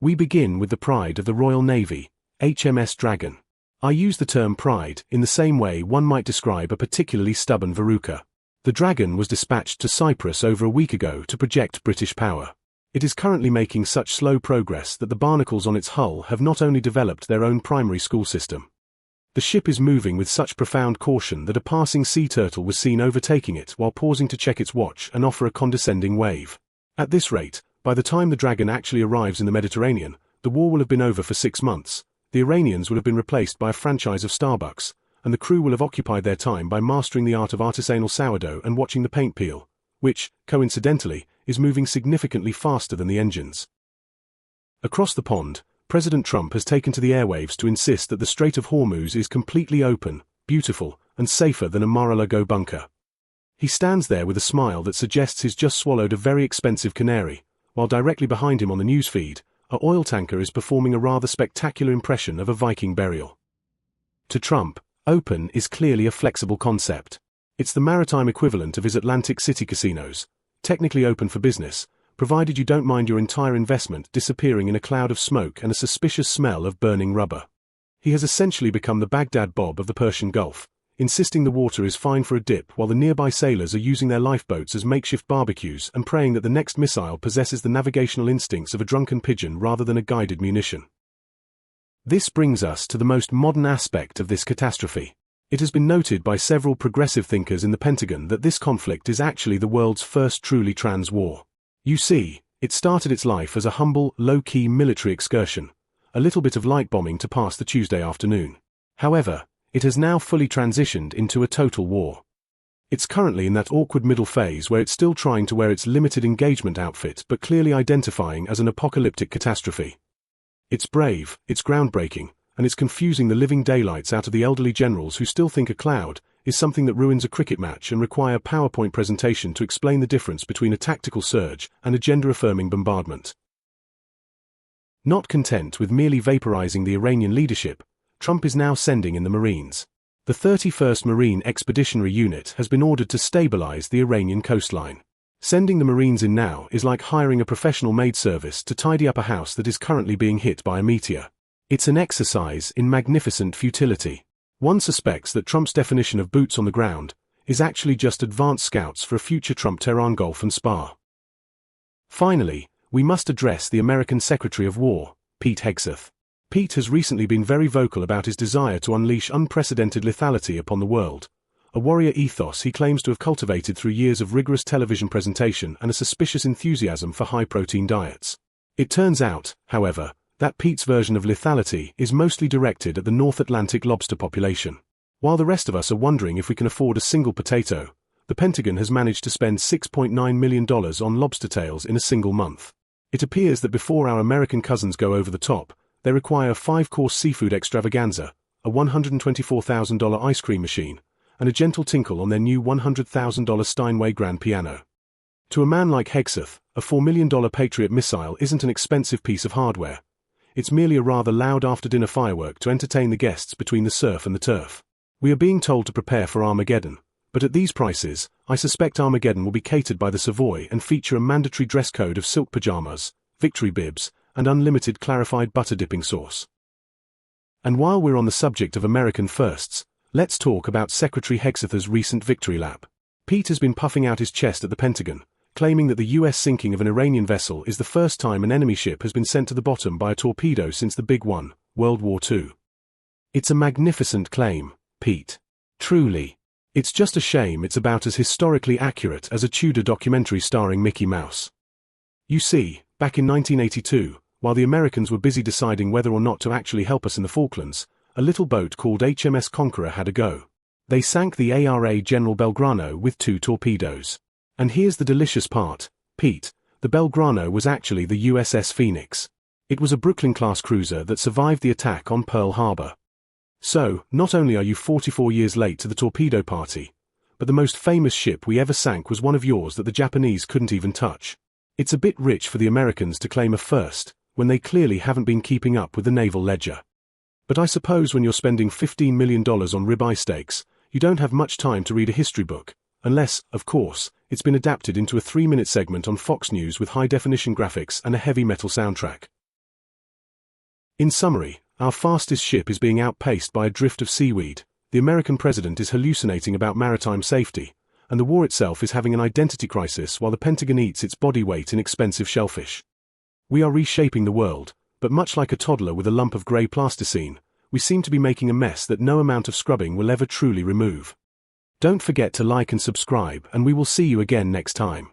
We begin with the pride of the Royal Navy, HMS Dragon. I use the term pride in the same way one might describe a particularly stubborn verruca. The Dragon was dispatched to Cyprus over a week ago to project British power. It is currently making such slow progress that the barnacles on its hull have not only developed their own primary school system. The ship is moving with such profound caution that a passing sea turtle was seen overtaking it while pausing to check its watch and offer a condescending wave. At this rate, by the time the Dragon actually arrives in the Mediterranean, the war will have been over for 6 months, the Iranians will have been replaced by a franchise of Starbucks, and the crew will have occupied their time by mastering the art of artisanal sourdough and watching the paint peel, which, coincidentally, is moving significantly faster than the engines. Across the pond, President Trump has taken to the airwaves to insist that the Strait of Hormuz is completely open, beautiful, and safer than a Mar-a-Lago bunker. He stands there with a smile that suggests he's just swallowed a very expensive canary, while directly behind him on the newsfeed, an oil tanker is performing a rather spectacular impression of a Viking burial. To Trump, open is clearly a flexible concept. It's the maritime equivalent of his Atlantic City casinos, technically open for business, provided you don't mind your entire investment disappearing in a cloud of smoke and a suspicious smell of burning rubber. He has essentially become the Baghdad Bob of the Persian Gulf, insisting the water is fine for a dip while the nearby sailors are using their lifeboats as makeshift barbecues and praying that the next missile possesses the navigational instincts of a drunken pigeon rather than a guided munition. This brings us to the most modern aspect of this catastrophe. It has been noted by several progressive thinkers in the Pentagon that this conflict is actually the world's first truly trans war. You see, it started its life as a humble, low-key military excursion, a little bit of light bombing to pass the Tuesday afternoon. However, it has now fully transitioned into a total war. It's currently in that awkward middle phase where it's still trying to wear its limited engagement outfit but clearly identifying as an apocalyptic catastrophe. It's brave, it's groundbreaking, and it's confusing the living daylights out of the elderly generals who still think a cloud is something that ruins a cricket match and require a PowerPoint presentation to explain the difference between a tactical surge and a gender-affirming bombardment. Not content with merely vaporizing the Iranian leadership, Trump is now sending in the Marines. The 31st Marine Expeditionary Unit has been ordered to stabilize the Iranian coastline. Sending the Marines in now is like hiring a professional maid service to tidy up a house that is currently being hit by a meteor. It's an exercise in magnificent futility. One suspects that Trump's definition of boots on the ground is actually just advanced scouts for a future Trump Tehran golf and spa. Finally, we must address the American Secretary of War, Pete Hegseth. Pete has recently been very vocal about his desire to unleash unprecedented lethality upon the world, a warrior ethos he claims to have cultivated through years of rigorous television presentation and a suspicious enthusiasm for high-protein diets. It turns out, however, that Pete's version of lethality is mostly directed at the North Atlantic lobster population. While the rest of us are wondering if we can afford a single potato, the Pentagon has managed to spend $6.9 million on lobster tails in a single month. It appears that before our American cousins go over the top, they require a 5-course seafood extravaganza, a $124,000 ice cream machine, and a gentle tinkle on their new $100,000 Steinway grand piano. To a man like Hegseth, a $4 million Patriot missile isn't an expensive piece of hardware. It's merely a rather loud after-dinner firework to entertain the guests between the surf and the turf. We are being told to prepare for Armageddon, but at these prices, I suspect Armageddon will be catered by the Savoy and feature a mandatory dress code of silk pajamas, victory bibs, and unlimited clarified butter dipping sauce. And while we're on the subject of American firsts, let's talk about Secretary Hegseth's recent victory lap. Pete has been puffing out his chest at the Pentagon, claiming that the US sinking of an Iranian vessel is the first time an enemy ship has been sent to the bottom by a torpedo since the Big One, World War II. It's a magnificent claim, Pete. Truly. It's just a shame it's about as historically accurate as a Tudor documentary starring Mickey Mouse. You see, back in 1982, while the Americans were busy deciding whether or not to actually help us in the Falklands, a little boat called HMS Conqueror had a go. They sank the ARA General Belgrano with 2 torpedoes. And here's the delicious part, Pete, the Belgrano was actually the USS Phoenix. It was a Brooklyn-class cruiser that survived the attack on Pearl Harbor. So, not only are you 44 years late to the torpedo party, but the most famous ship we ever sank was one of yours that the Japanese couldn't even touch. It's a bit rich for the Americans to claim a first, when they clearly haven't been keeping up with the naval ledger. But I suppose when you're spending $15 million on ribeye steaks, you don't have much time to read a history book, unless, of course, it's been adapted into a 3-minute segment on Fox News with high-definition graphics and a heavy metal soundtrack. In summary, our fastest ship is being outpaced by a drift of seaweed, the American president is hallucinating about maritime safety, and the war itself is having an identity crisis while the Pentagon eats its body weight in expensive shellfish. We are reshaping the world, but much like a toddler with a lump of grey plasticine, we seem to be making a mess that no amount of scrubbing will ever truly remove. Don't forget to like and subscribe, and we will see you again next time.